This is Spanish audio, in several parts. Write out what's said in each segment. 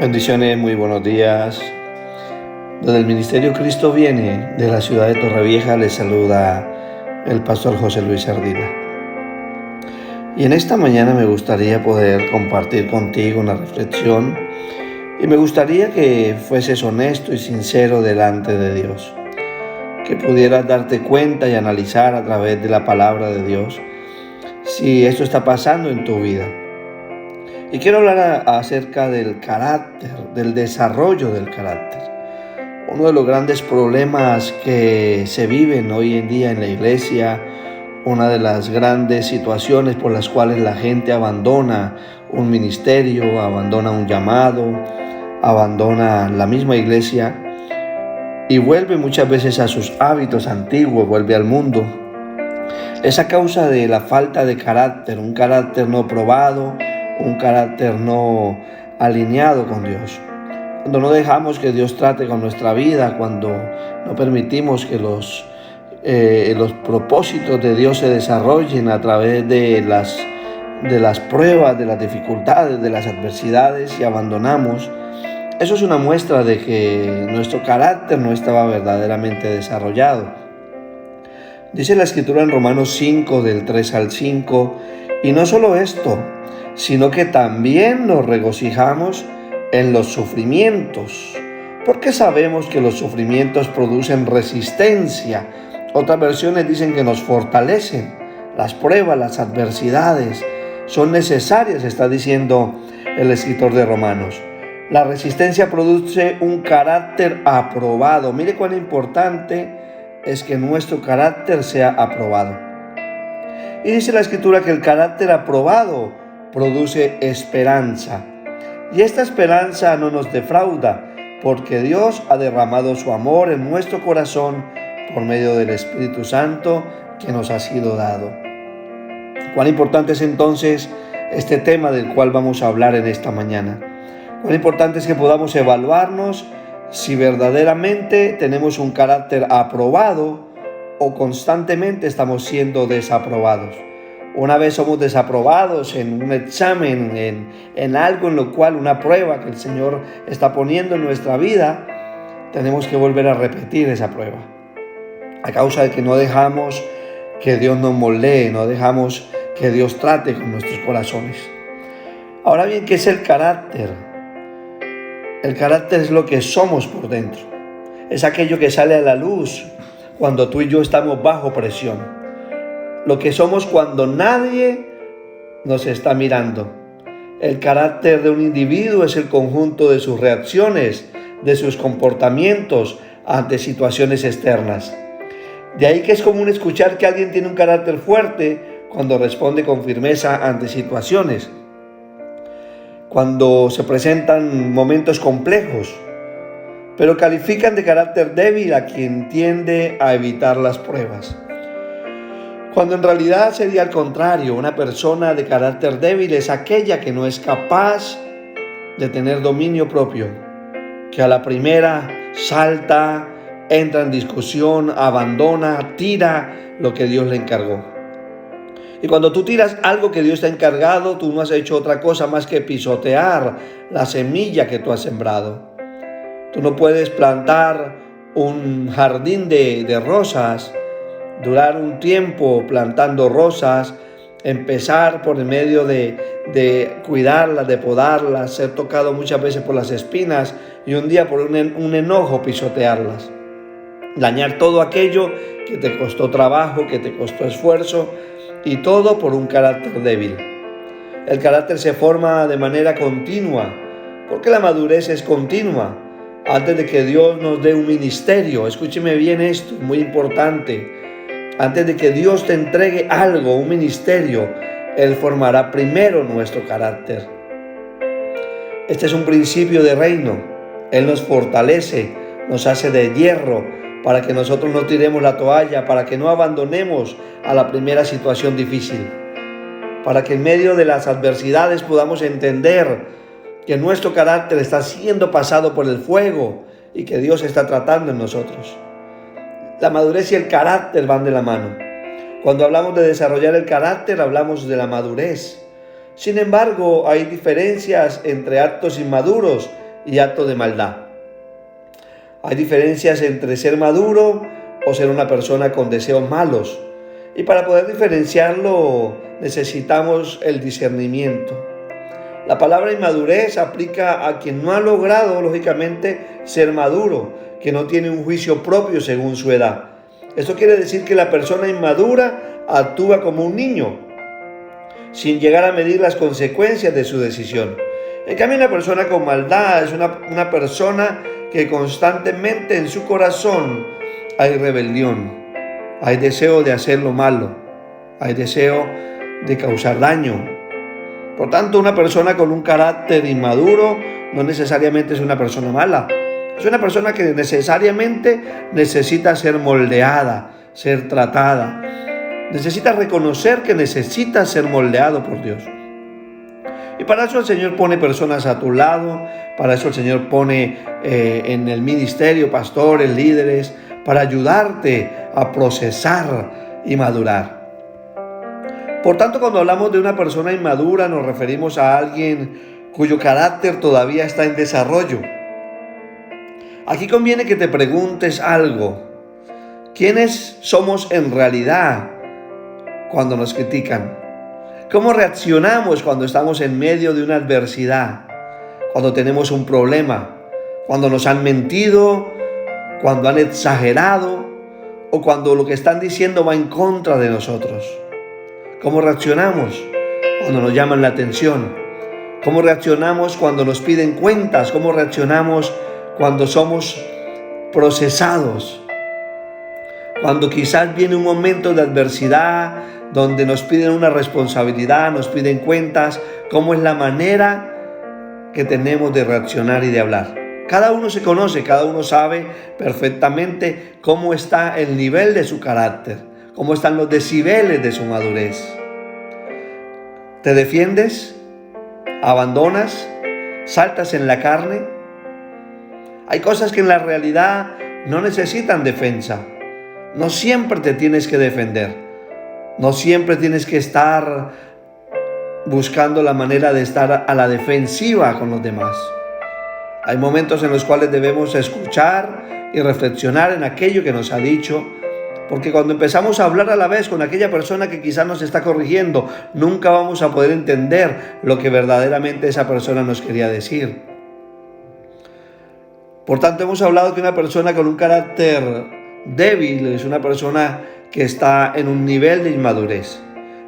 Bendiciones, muy buenos días. Desde el Ministerio Cristo Viene de la ciudad de Torrevieja les saluda el pastor José Luis Ardila. Y en esta mañana me gustaría poder compartir contigo una reflexión y me gustaría que fueses honesto y sincero delante de Dios, que pudieras darte cuenta y analizar a través de la palabra de Dios si esto está pasando en tu vida. Y quiero hablar acerca del carácter, del desarrollo del carácter. Uno de los grandes problemas que se viven hoy en día en la iglesia, una de las grandes situaciones por las cuales la gente abandona un ministerio, abandona un llamado, abandona la misma iglesia y vuelve muchas veces a sus hábitos antiguos, vuelve al mundo. Es a causa de la falta de carácter, un carácter no probado, un carácter no alineado con Dios. Cuando no dejamos que Dios trate con nuestra vida, cuando no permitimos que los propósitos de Dios se desarrollen a través de las pruebas, de las dificultades, de las adversidades y abandonamos, eso es una muestra de que nuestro carácter no estaba verdaderamente desarrollado. Dice la Escritura en Romanos 5, del 3 al 5, y no solo esto, sino que también nos regocijamos en los sufrimientos, porque sabemos que los sufrimientos producen resistencia. Otras versiones dicen que nos fortalecen. Las pruebas, las adversidades son necesarias, está diciendo el escritor de Romanos. La resistencia produce un carácter aprobado. Mire cuán importante es que nuestro carácter sea aprobado. Y dice la Escritura que el carácter aprobado produce esperanza. Y esta esperanza no nos defrauda, porque Dios ha derramado su amor en nuestro corazón por medio del Espíritu Santo que nos ha sido dado. Cuán importante es entonces este tema del cual vamos a hablar en esta mañana. Cuán importante es que podamos evaluarnos si verdaderamente tenemos un carácter aprobado o constantemente estamos siendo desaprobados. Una vez somos desaprobados en un examen, en algo en lo cual, una prueba que el Señor está poniendo en nuestra vida, tenemos que volver a repetir esa prueba. A causa de que no dejamos que Dios nos moldee, no dejamos que Dios trate con nuestros corazones. Ahora bien, ¿qué es el carácter? El carácter es lo que somos por dentro. Es aquello que sale a la luz cuando tú y yo estamos bajo presión. Lo que somos cuando nadie nos está mirando. El carácter de un individuo es el conjunto de sus reacciones, de sus comportamientos ante situaciones externas. De ahí que es común escuchar que alguien tiene un carácter fuerte cuando responde con firmeza ante situaciones, cuando se presentan momentos complejos, pero califican de carácter débil a quien tiende a evitar las pruebas. Cuando en realidad sería al contrario, una persona de carácter débil es aquella que no es capaz de tener dominio propio, que a la primera salta, entra en discusión, abandona, tira lo que Dios le encargó. Y cuando tú tiras algo que Dios te ha encargado, tú no has hecho otra cosa más que pisotear la semilla que tú has sembrado. Tú no puedes plantar un jardín de rosas, durar un tiempo plantando rosas, empezar por el medio de cuidarlas, de podarlas, ser tocado muchas veces por las espinas y un día por un enojo pisotearlas. Dañar todo aquello que te costó trabajo, que te costó esfuerzo y todo por un carácter débil. El carácter se forma de manera continua, porque la madurez es continua. Antes de que Dios nos dé un ministerio, escúcheme bien esto, es muy importante. Antes de que Dios te entregue algo, un ministerio, Él formará primero nuestro carácter. Este es un principio de reino. Él nos fortalece, nos hace de hierro para que nosotros no tiremos la toalla, para que no abandonemos a la primera situación difícil, para que en medio de las adversidades podamos entender que nuestro carácter está siendo pasado por el fuego y que Dios está tratando en nosotros. La madurez y el carácter van de la mano. Cuando hablamos de desarrollar el carácter, hablamos de la madurez. Sin embargo, hay diferencias entre actos inmaduros y actos de maldad. Hay diferencias entre ser maduro o ser una persona con deseos malos. Y para poder diferenciarlo necesitamos el discernimiento. La palabra inmadurez aplica a quien no ha logrado, lógicamente, ser maduro, que no tiene un juicio propio según su edad. Esto quiere decir que la persona inmadura actúa como un niño, sin llegar a medir las consecuencias de su decisión. En cambio, una persona con maldad es una persona que constantemente en su corazón hay rebelión, hay deseo de hacer lo malo, hay deseo de causar daño. Por tanto, una persona con un carácter inmaduro no necesariamente es una persona mala. Es una persona que necesariamente necesita ser moldeada, ser tratada. Necesita reconocer que necesita ser moldeado por Dios. Y para eso el Señor pone personas a tu lado, para eso el Señor pone en el ministerio pastores, líderes, para ayudarte a procesar y madurar. Por tanto, cuando hablamos de una persona inmadura, nos referimos a alguien cuyo carácter todavía está en desarrollo. Aquí conviene que te preguntes algo. ¿Quiénes somos en realidad cuando nos critican? ¿Cómo reaccionamos cuando estamos en medio de una adversidad? Cuando tenemos un problema, cuando nos han mentido, cuando han exagerado o cuando lo que están diciendo va en contra de nosotros. ¿Cómo reaccionamos cuando nos llaman la atención? ¿Cómo reaccionamos cuando nos piden cuentas? ¿Cómo reaccionamos cuando somos procesados? Cuando quizás viene un momento de adversidad donde nos piden una responsabilidad, nos piden cuentas, ¿cómo es la manera que tenemos de reaccionar y de hablar? Cada uno se conoce, cada uno sabe perfectamente cómo está el nivel de su carácter, cómo están los decibeles de su madurez. ¿Te defiendes? ¿Abandonas? ¿Saltas en la carne? Hay cosas que en la realidad no necesitan defensa. No siempre te tienes que defender. No siempre tienes que estar buscando la manera de estar a la defensiva con los demás. Hay momentos en los cuales debemos escuchar y reflexionar en aquello que nos ha dicho, porque cuando empezamos a hablar a la vez con aquella persona que quizás nos está corrigiendo, nunca vamos a poder entender lo que verdaderamente esa persona nos quería decir. Por tanto, hemos hablado que una persona con un carácter débil es una persona que está en un nivel de inmadurez.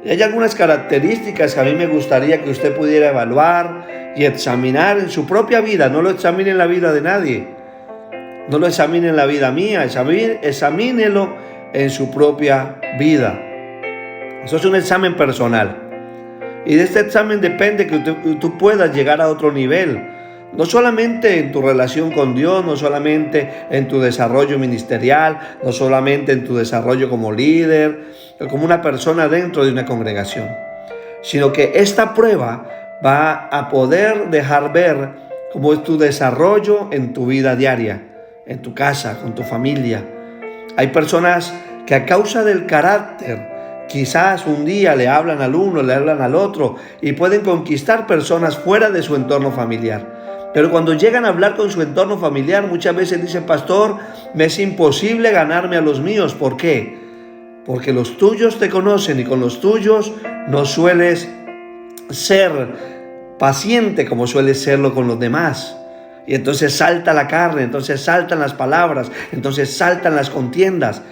Y hay algunas características que a mí me gustaría que usted pudiera evaluar y examinar en su propia vida. No lo examine en la vida de nadie. No lo examine en la vida mía. Examínelo en su propia vida. Eso es un examen personal. Y de este examen depende que tú puedas llegar a otro nivel. No solamente en tu relación con Dios, no solamente en tu desarrollo ministerial, no solamente en tu desarrollo como líder, o como una persona dentro de una congregación, sino que esta prueba va a poder dejar ver cómo es tu desarrollo en tu vida diaria, en tu casa, con tu familia. Hay personas que a causa del carácter, quizás un día le hablan al uno, le hablan al otro y pueden conquistar personas fuera de su entorno familiar. Pero cuando llegan a hablar con su entorno familiar, muchas veces dicen: pastor, me es imposible ganarme a los míos. ¿Por qué? Porque los tuyos te conocen y con los tuyos no sueles ser paciente como sueles serlo con los demás. Y entonces salta la carne, entonces saltan las palabras, entonces saltan las contiendas,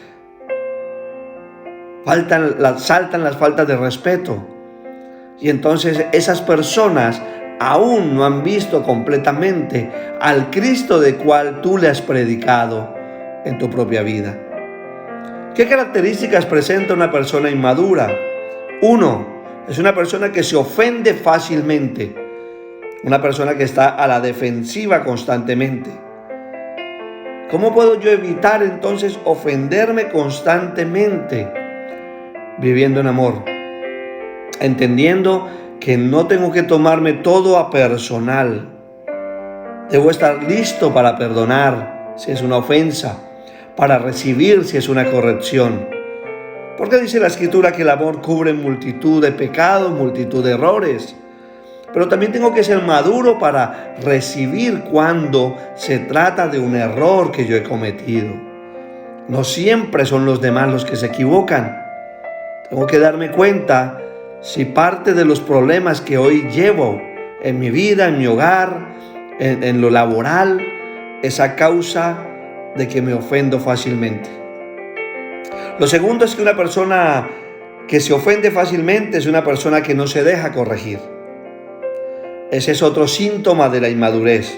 saltan las faltas de respeto. Y entonces esas personas aún no han visto completamente al Cristo de cual tú le has predicado en tu propia vida. ¿Qué características presenta una persona inmadura? 1. Es una persona que se ofende fácilmente. Una persona que está a la defensiva constantemente. ¿Cómo puedo yo evitar entonces ofenderme constantemente? Viviendo en amor. Entendiendo que no tengo que tomarme todo a personal. Debo estar listo para perdonar si es una ofensa, para recibir si es una corrección. Porque dice la Escritura que el amor cubre multitud de pecados, multitud de errores. pero también tengo que ser maduro para recibir cuando se trata de un error que yo he cometido. No siempre son los demás los que se equivocan. Tengo que darme cuenta si parte de los problemas que hoy llevo en mi vida, en mi hogar, en lo laboral, es a causa de que me ofendo fácilmente. Lo segundo es que una persona que se ofende fácilmente es una persona que no se deja corregir. Ese es otro síntoma de la inmadurez,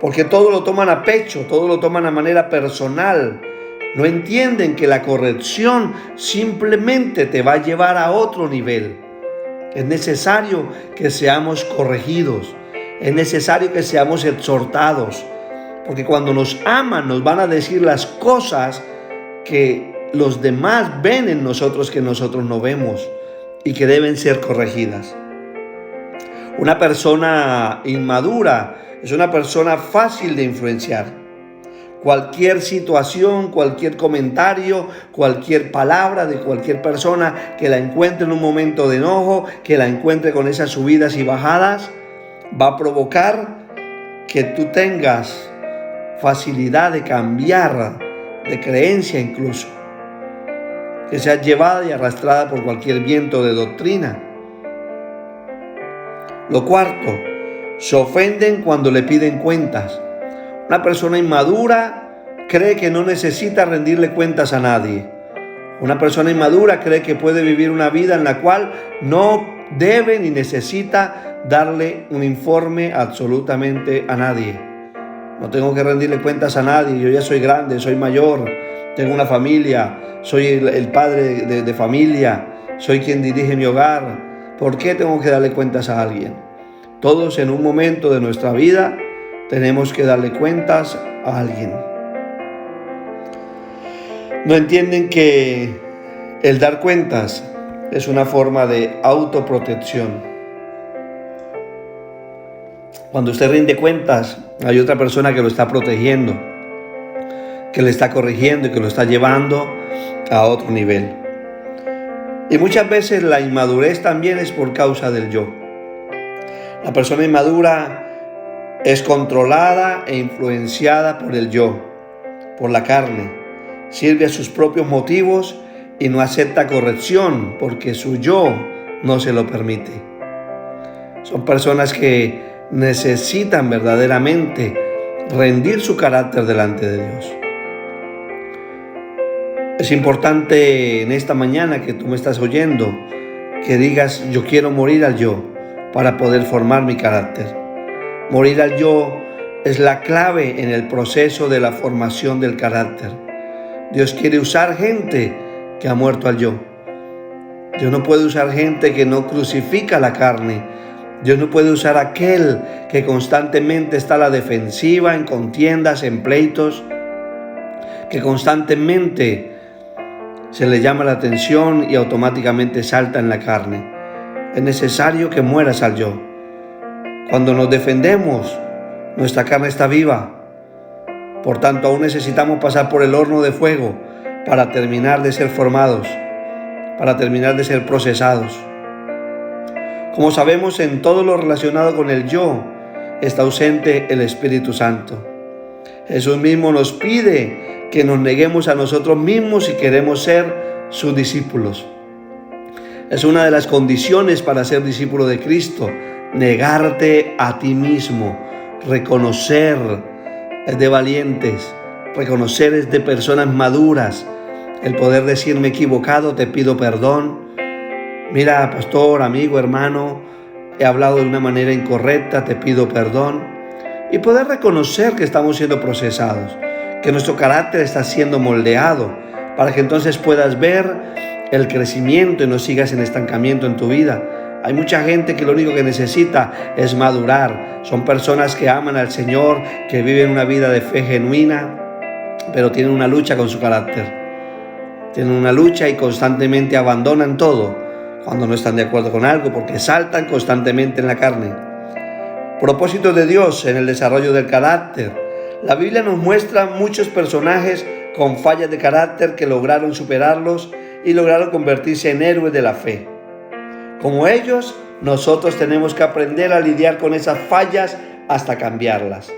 porque todo lo toman a pecho, todo lo toman a manera personal. No entienden que la corrección simplemente te va a llevar a otro nivel. Es necesario que seamos corregidos, es necesario que seamos exhortados, porque cuando nos aman nos van a decir las cosas que los demás ven en nosotros que nosotros no vemos y que deben ser corregidas. Una persona inmadura es una persona fácil de influenciar. Cualquier situación, cualquier comentario, cualquier palabra de cualquier persona que la encuentre en un momento de enojo, que la encuentre con esas subidas y bajadas, va a provocar que tú tengas facilidad de cambiar de creencia incluso, que seas llevada y arrastrada por cualquier viento de doctrina. Lo cuarto, se ofenden cuando le piden cuentas. Una persona inmadura cree que no necesita rendirle cuentas a nadie. Una persona inmadura cree que puede vivir una vida en la cual no debe ni necesita darle un informe absolutamente a nadie. No tengo que rendirle cuentas a nadie, yo ya soy grande, soy mayor, tengo una familia, soy el padre de familia, soy quien dirige mi hogar. ¿Por qué tengo que darle cuentas a alguien? Todos en un momento de nuestra vida tenemos que darle cuentas a alguien. No entienden que el dar cuentas es una forma de autoprotección. Cuando usted rinde cuentas, hay otra persona que lo está protegiendo, que le está corrigiendo y que lo está llevando a otro nivel. Y muchas veces la inmadurez también es por causa del yo. La persona inmadura es controlada e influenciada por el yo, por la carne. Sirve a sus propios motivos y no acepta corrección porque su yo no se lo permite. Son personas que necesitan verdaderamente rendir su carácter delante de Dios. Es importante en esta mañana que tú me estás oyendo, que digas: yo quiero morir al yo para poder formar mi carácter. Morir al yo es la clave en el proceso de la formación del carácter. Dios quiere usar gente que ha muerto al yo. Dios no puede usar gente que no crucifica la carne. Dios no puede usar aquel que constantemente está a la defensiva, en contiendas, en pleitos, que constantemente se le llama la atención y automáticamente salta en la carne. Es necesario que mueras al yo. Cuando nos defendemos, nuestra carne está viva. Por tanto, aún necesitamos pasar por el horno de fuego para terminar de ser formados, para terminar de ser procesados. Como sabemos, en todo lo relacionado con el yo está ausente el Espíritu Santo. Jesús mismo nos pide que nos neguemos a nosotros mismos si queremos ser sus discípulos. Es una de las condiciones para ser discípulo de Cristo, negarte a ti mismo. Reconocer es de valientes, reconocer es de personas maduras. El poder decir: me he equivocado, te pido perdón. Mira, pastor, amigo, hermano, he hablado de una manera incorrecta, te pido perdón. Y poder reconocer que estamos siendo procesados, que nuestro carácter está siendo moldeado, para que entonces puedas ver el crecimiento y no sigas en estancamiento en tu vida. Hay mucha gente que lo único que necesita es madurar. Son personas que aman al Señor, que viven una vida de fe genuina, pero tienen una lucha con su carácter. Tienen una lucha y constantemente abandonan todo cuando no están de acuerdo con algo, porque saltan constantemente en la carne. Propósito de Dios en el desarrollo del carácter. La Biblia nos muestra muchos personajes con fallas de carácter que lograron superarlos y lograron convertirse en héroes de la fe. Como ellos, Nosotros tenemos que aprender a lidiar con esas fallas hasta cambiarlas.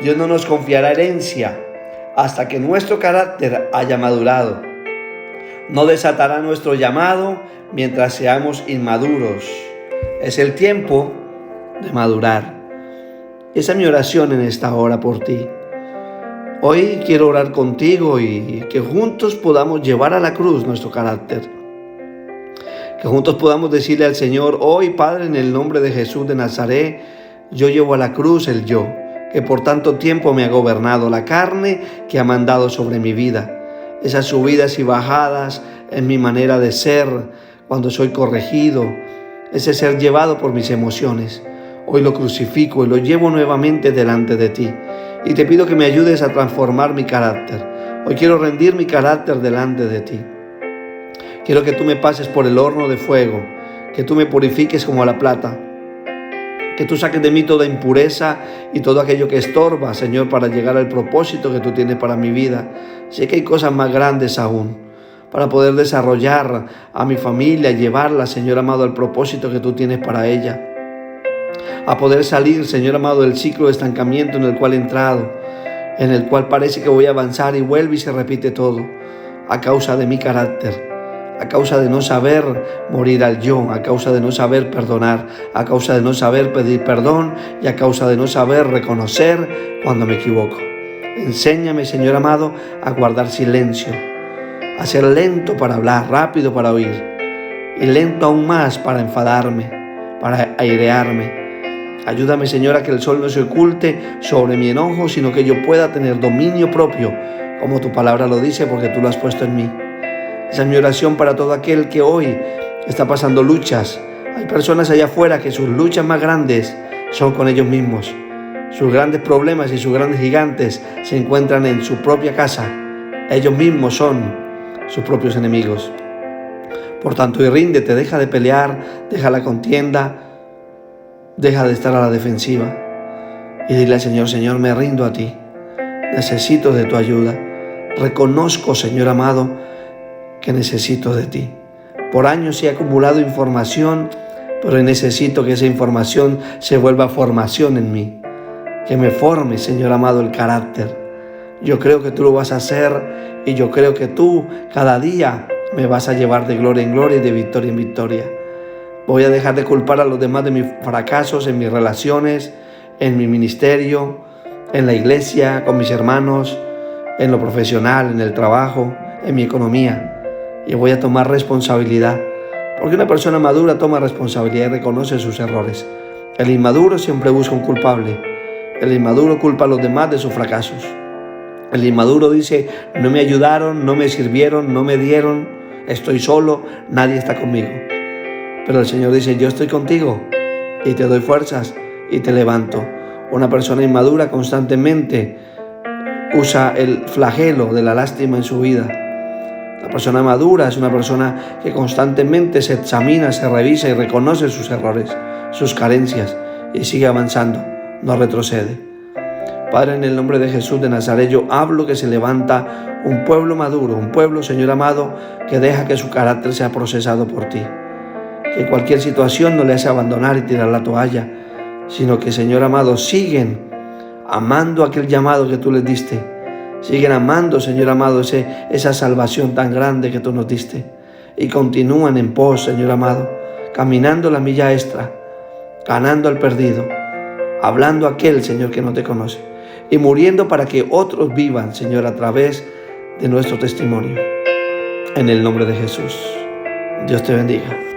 Dios no nos confiará herencia hasta que nuestro carácter haya madurado. No desatará nuestro llamado mientras seamos inmaduros. Es el tiempo de madurar. Esa es mi oración en esta hora por ti. Hoy quiero orar contigo y que juntos podamos llevar a la cruz nuestro carácter. Que juntos podamos decirle al Señor: hoy, Padre, en el nombre de Jesús de Nazaret, yo llevo a la cruz el yo, que por tanto tiempo me ha gobernado, la carne que ha mandado sobre mi vida. Esas subidas y bajadas en mi manera de ser, cuando soy corregido, ese ser llevado por mis emociones. Hoy lo crucifico y lo llevo nuevamente delante de ti. Y te pido que me ayudes a transformar mi carácter. Hoy quiero rendir mi carácter delante de ti. Quiero que tú me pases por el horno de fuego, que tú me purifiques como a la plata, que tú saques de mí toda impureza y todo aquello que estorba, Señor, para llegar al propósito que tú tienes para mi vida. Sé que hay cosas más grandes aún, para poder desarrollar a mi familia, llevarla, Señor amado, al propósito que tú tienes para ella. A poder salir, Señor amado, del ciclo de estancamiento en el cual he entrado, en el cual parece que voy a avanzar y vuelve y se repite todo, a causa de mi carácter, a causa de no saber morir al yo, a causa de no saber perdonar, a causa de no saber pedir perdón y a causa de no saber reconocer cuando me equivoco. Enséñame, Señor amado, a guardar silencio, a ser lento para hablar, rápido para oír y lento aún más para enfadarme, para airearme. Ayúdame, Señor, a que el sol no se oculte sobre mi enojo, sino que yo pueda tener dominio propio, como tu palabra lo dice, porque tú lo has puesto en mí. Esa es mi oración para todo aquel que hoy está pasando luchas. Hay personas allá afuera que sus luchas más grandes son con ellos mismos. Sus grandes problemas y sus grandes gigantes se encuentran en su propia casa. Ellos mismos son sus propios enemigos. Por tanto, y ríndete, deja de pelear, deja la contienda, deja de estar a la defensiva. Y dile al Señor: Señor, me rindo a ti. Necesito de tu ayuda. Reconozco, Señor amado, que necesito de ti. Por años he acumulado información, pero necesito que esa información se vuelva formación en mí. Que me forme, Señor amado, el carácter. Yo creo que tú lo vas a hacer y yo creo que tú cada día me vas a llevar de gloria en gloria y de victoria en victoria. Voy a dejar de culpar a los demás de mis fracasos en mis relaciones, en mi ministerio, en la iglesia, con mis hermanos, en lo profesional, en el trabajo, en mi economía. Y voy a tomar responsabilidad, porque una persona madura toma responsabilidad y reconoce sus errores. El inmaduro siempre busca un culpable. El inmaduro culpa a los demás de sus fracasos. El inmaduro dice: no me ayudaron, no me sirvieron, no me dieron, estoy solo, nadie está conmigo. Pero el Señor dice: yo estoy contigo y te doy fuerzas y te levanto. Una persona inmadura constantemente usa el flagelo de la lástima en su vida. La persona madura es una persona que constantemente se examina, se revisa y reconoce sus errores, sus carencias y sigue avanzando, no retrocede. Padre, en el nombre de Jesús de Nazaret, yo hablo que se levanta un pueblo maduro, un pueblo, Señor amado, que deja que su carácter sea procesado por ti. Que cualquier situación no le hace abandonar y tirar la toalla, sino que, Señor amado, siguen amando aquel llamado que tú les diste. Siguen amando, Señor amado, esa salvación tan grande que tú nos diste. Y continúan en pos, Señor amado, caminando la milla extra, ganando al perdido, hablando a aquel, Señor, que no te conoce. Y muriendo para que otros vivan, Señor, a través de nuestro testimonio. En el nombre de Jesús. Dios te bendiga.